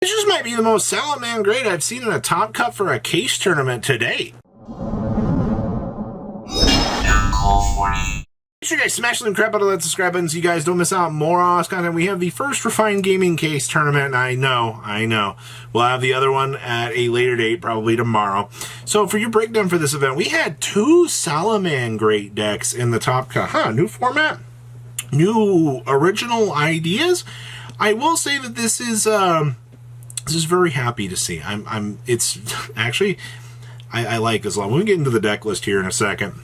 This just might be the most Salamangreat I've seen in a top cut for a case tournament to date. Make sure you guys smash the crap out of that subscribe button so you guys don't miss out on more awesome content. We have the first Refined Gaming case tournament. I know. We'll have the other one at a later date, probably tomorrow. So for your breakdown for this event, we had 2 Salamangreat decks in the top cut. New format, new original ideas. I will say that this is very happy to see. It's actually, I like this a lot. When we get into the deck list here in a second,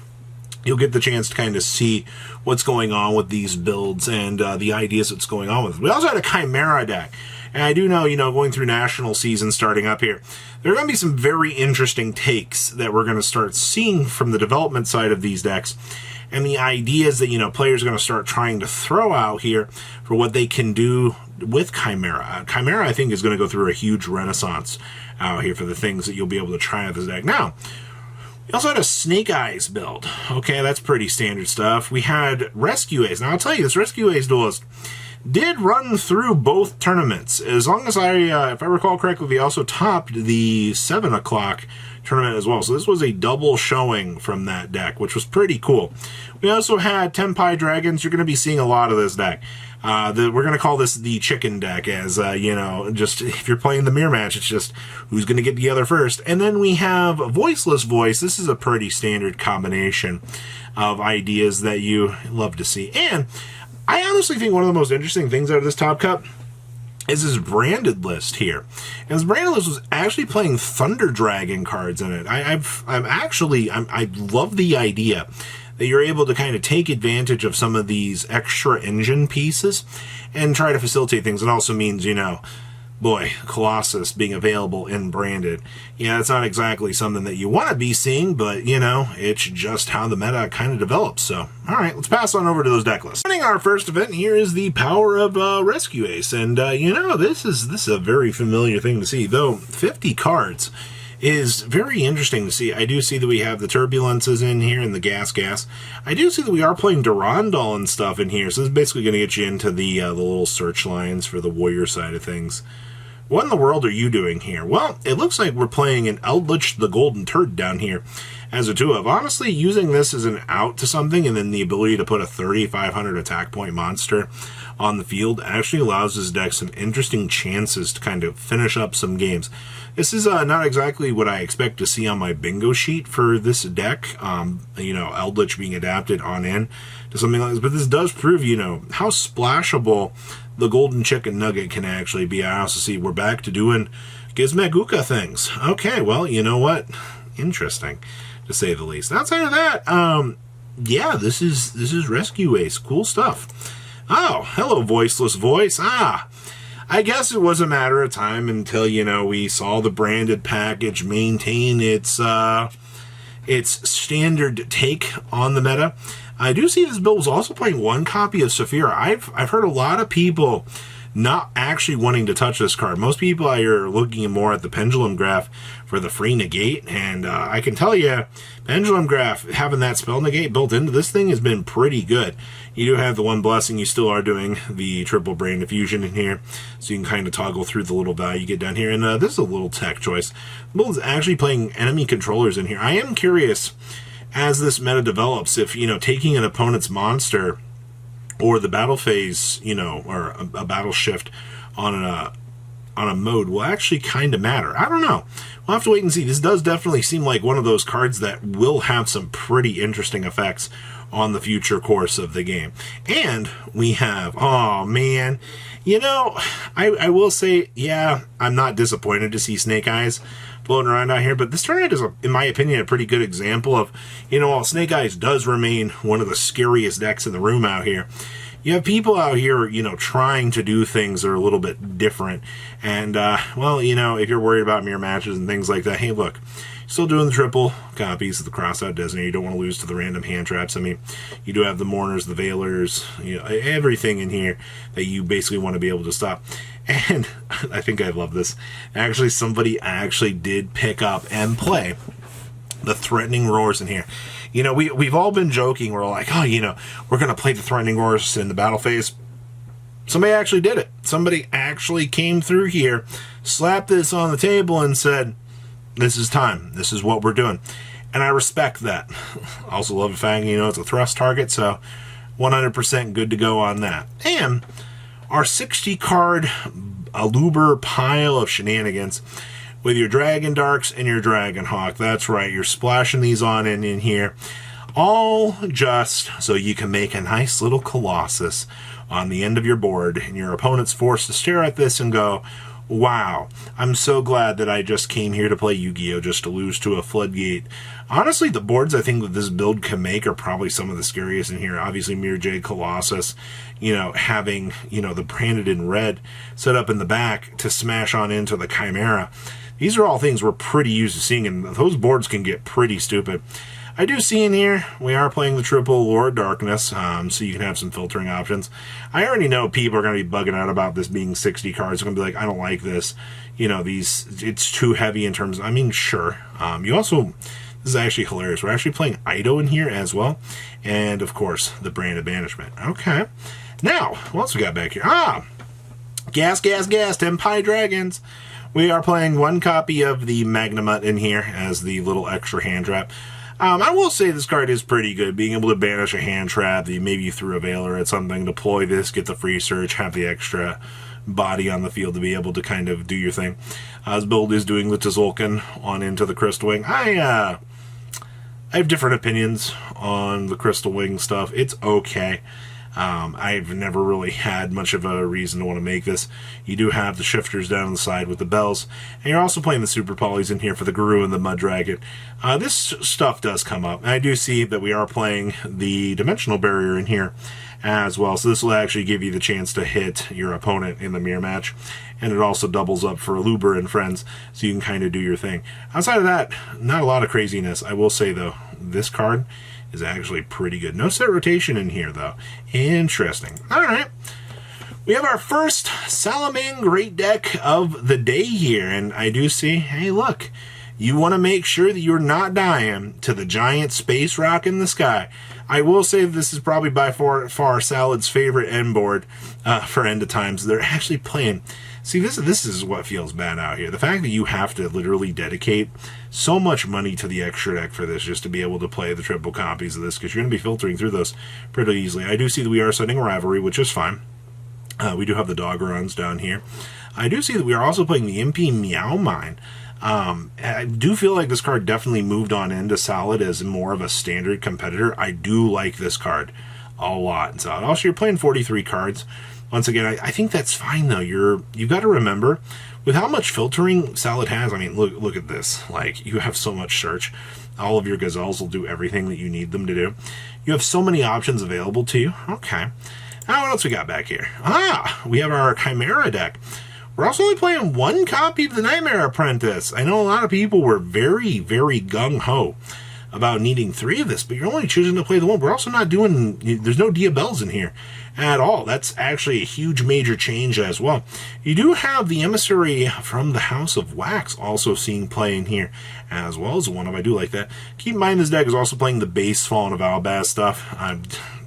you'll get the chance to kind of see what's going on with these builds and the ideas that's going on with it. We also had a Chimera deck. And I do know, going through national season starting up here, there are going to be some very interesting takes that we're going to start seeing from the development side of these decks. And the ideas that, players are going to start trying to throw out here for what they can do with Chimera. Chimera, I think, is going to go through a huge renaissance out here for the things that you'll be able to try out this deck. Now, we also had a Snake Eyes build. Okay, that's pretty standard stuff. We had Rescue Ace. Now, I'll tell you, this Rescue Ace duelist did run through both tournaments. As long as if I recall correctly, we also topped the 7 o'clock tournament as well. So this was a double showing from that deck, which was pretty cool. We also had Tenpai Dragons. You're going to be seeing a lot of this deck. We're going to call this the chicken deck, as, just if you're playing the mirror match, it's just who's going to get together first. And then we have Voiceless Voice. This is a pretty standard combination of ideas that you love to see. And I honestly think one of the most interesting things out of this top cut is this branded list here. And this branded list was actually playing Thunder Dragon cards in it. I love the idea that you're able to kind of take advantage of some of these extra engine pieces and try to facilitate things. It also means, Colossus being available in branded. Yeah, it's not exactly something that you want to be seeing, but, it's just how the meta kind of develops. So, all right, let's pass on over to those deck lists. Running our first event here is the power of Rescue Ace. And, this is a very familiar thing to see, though 50 cards is very interesting to see. I do see that we have the Turbulences in here and the Gas. I do see that we are playing Durandal and stuff in here, so this is basically going to get you into the little search lines for the warrior side of things. What in the world are you doing here? Well, it looks like we're playing an Eldritch the Golden Turd down here as a 2-of. Honestly, using this as an out to something and then the ability to put a 3,500 attack point monster on the field actually allows this deck some interesting chances to kind of finish up some games. This is not exactly what I expect to see on my bingo sheet for this deck, Eldritch being adapted on in to something like this, but this does prove, how splashable the Golden Chicken Nugget can actually be. I also see we're back to doing Gizmeguka things. Okay, well, you know what? Interesting, to say the least. Outside of that, yeah, this is Rescue Ace. Cool stuff. Oh, hello, Voiceless Voice. I guess it was a matter of time until, we saw the branded package maintain its standard take on the meta. I do see this build was also playing 1 copy of Saphira. I've heard a lot of people not actually wanting to touch this card. Most people are looking more at the Pendulum Graph for the free negate, and I can tell you, Pendulum Graph, having that spell negate built into this thing has been pretty good. You do have the 1 blessing, you still are doing the triple brain diffusion in here, so you can kind of toggle through the little value you get down here, and this is a little tech choice. The build is actually playing enemy controllers in here. I am curious, as this meta develops, if, taking an opponent's monster or the battle phase, or a battle shift on a mode will actually kind of matter. I don't know. We'll have to wait and see. This does definitely seem like one of those cards that will have some pretty interesting effects on the future course of the game. And we have, oh man, I will say, yeah, I'm not disappointed to see Snake Eyes floating around out here, but this tournament is, in my opinion, a pretty good example of, while Snake Eyes does remain one of the scariest decks in the room out here, you have people out here, trying to do things that are a little bit different. And, well, if you're worried about mirror matches and things like that, hey, look, still doing the triple copies of the Crossout Designator. You don't want to lose to the random hand traps. I mean, you do have the Mourners, the Veilers, everything in here that you basically want to be able to stop. And I think I love this. Actually, somebody actually did pick up and play the Threatening Roars in here. We've all been joking. We're like, oh, we're going to play the Threatening Roars in the battle phase. Somebody actually did it. Somebody actually came through here, slapped this on the table and said, this is time. This is what we're doing. And I respect that. Also love the fact, it's a thrust target, so 100% good to go on that. And our 60 card Aluber pile of shenanigans with your Dragon Darks and your Dragon Hawk. That's right, you're splashing these on in here. All just so you can make a nice little Colossus on the end of your board, and your opponent's forced to stare at this and go, wow, I'm so glad that I just came here to play Yu-Gi-Oh! Just to lose to a Floodgate. Honestly, the boards I think that this build can make are probably some of the scariest in here. Obviously, Mirror Jade Colossus, having, the branded in red set up in the back to smash on into the Chimera. These are all things we're pretty used to seeing, and those boards can get pretty stupid. I do see in here, we are playing the triple Lord Darkness, so you can have some filtering options. I already know people are going to be bugging out about this being 60 cards. They're going to be like, I don't like this. It's too heavy in terms of, sure. This is actually hilarious. We're actually playing Ido in here as well. And, of course, the Brand of Banishment. Okay. Now, what else we got back here? Gas, Empire Dragons. We are playing one copy of the Magnamut in here as the little extra hand trap. I will say this card is pretty good, being able to banish a hand trap, maybe you threw a Veiler at something, deploy this, get the free search, have the extra body on the field to be able to kind of do your thing. This build is doing the Tzolk'in on into the Crystal Wing. I have different opinions on the Crystal Wing stuff. It's okay. I've never really had much of a reason to want to make this. You do have the shifters down on the side with the bells, and you're also playing the Super Polys in here for the Guru and the Mud Dragon. This stuff does come up. And I do see that we are playing the Dimensional Barrier in here as well, so this will actually give you the chance to hit your opponent in the mirror match, and it also doubles up for Aluber and friends, so you can kind of do your thing. Outside of that, not a lot of craziness. I will say, though, this card is actually pretty good. No set rotation in here, though. Interesting. All right. We have our first Salamangreat deck of the day here, and I do see, hey, look, you want to make sure that you're not dying to the giant space rock in the sky. I will say this is probably by far Salad's favorite end board for End of Times. They're actually playing. See, this is what feels bad out here. The fact that you have to literally dedicate so much money to the extra deck for this just to be able to play the triple copies of this, because you're going to be filtering through those pretty easily. I do see that we are setting a Rivalry, which is fine. We do have the Doggerons down here. I do see that we are also playing the MP Meow Mine. I do feel like this card definitely moved on into Salad as more of a standard competitor. I do like this card a lot. So also, you're playing 43 cards. Once again, I think that's fine, though. You've got to remember, with how much filtering Salad has, look at this. Like, you have so much search. All of your Gazelles will do everything that you need them to do. You have so many options available to you. Okay. Now, what else we got back here? We have our Chimera deck. We're also only playing one copy of the Nightmare Apprentice. I know a lot of people were very, very gung-ho about needing 3 of this, but you're only choosing to play the one. We're also not doing, there's no Diabels in here at all. That's actually a huge major change as well. You do have the Emissary from the House of Wax also seeing play in here as well as one of. I do like that. Keep in mind, this deck is also playing the base Fallen of Albaz stuff.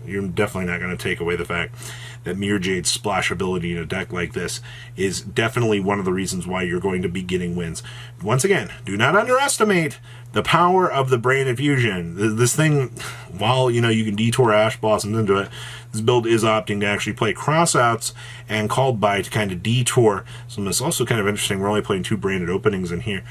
You're definitely not going to take away the fact that Mirror Jade's splash ability in a deck like this is definitely one of the reasons why you're going to be getting wins. Once again, do not underestimate the power of the Brain Infusion. This thing, while you can detour Ash Blossoms into it, this build is opting to actually play Crossouts and Called By to kind of detour. So it's also kind of interesting. We're only playing 2 branded openings in here.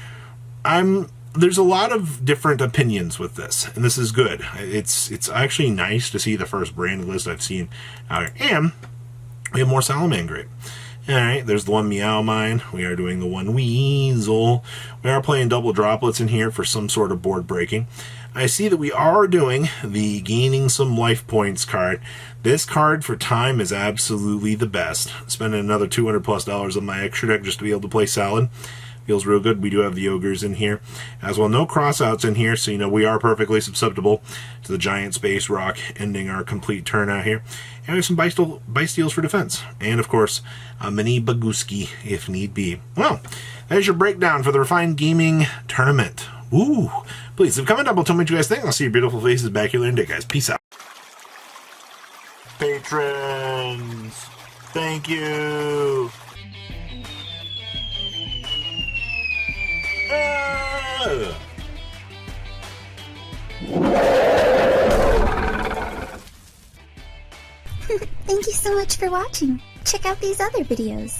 There's a lot of different opinions with this, and this is good. It's actually nice to see the first branded list I've seen out here. And we have more Salamangreat. Alright, there's the one Meow Mine. We are doing the one Weasel. We are playing double droplets in here for some sort of board breaking. I see that we are doing the Gaining Some Life Points card. This card for time is absolutely the best. Spending another $200+ on my extra deck just to be able to play Salad. Feels real good. We do have the Ogres in here as well. No crossouts in here, so we are perfectly susceptible to the giant space rock ending our complete turn out here. And we have some Bysteals for defense. And, of course, a mini Baguski if need be. Well, that is your breakdown for the Refined Gaming Tournament. Ooh. Please, leave a comment down below. Tell me what you guys think. I'll see your beautiful faces back here later today, guys. Peace out. Patrons. Thank you. Thank you so much for watching. Check out these other videos.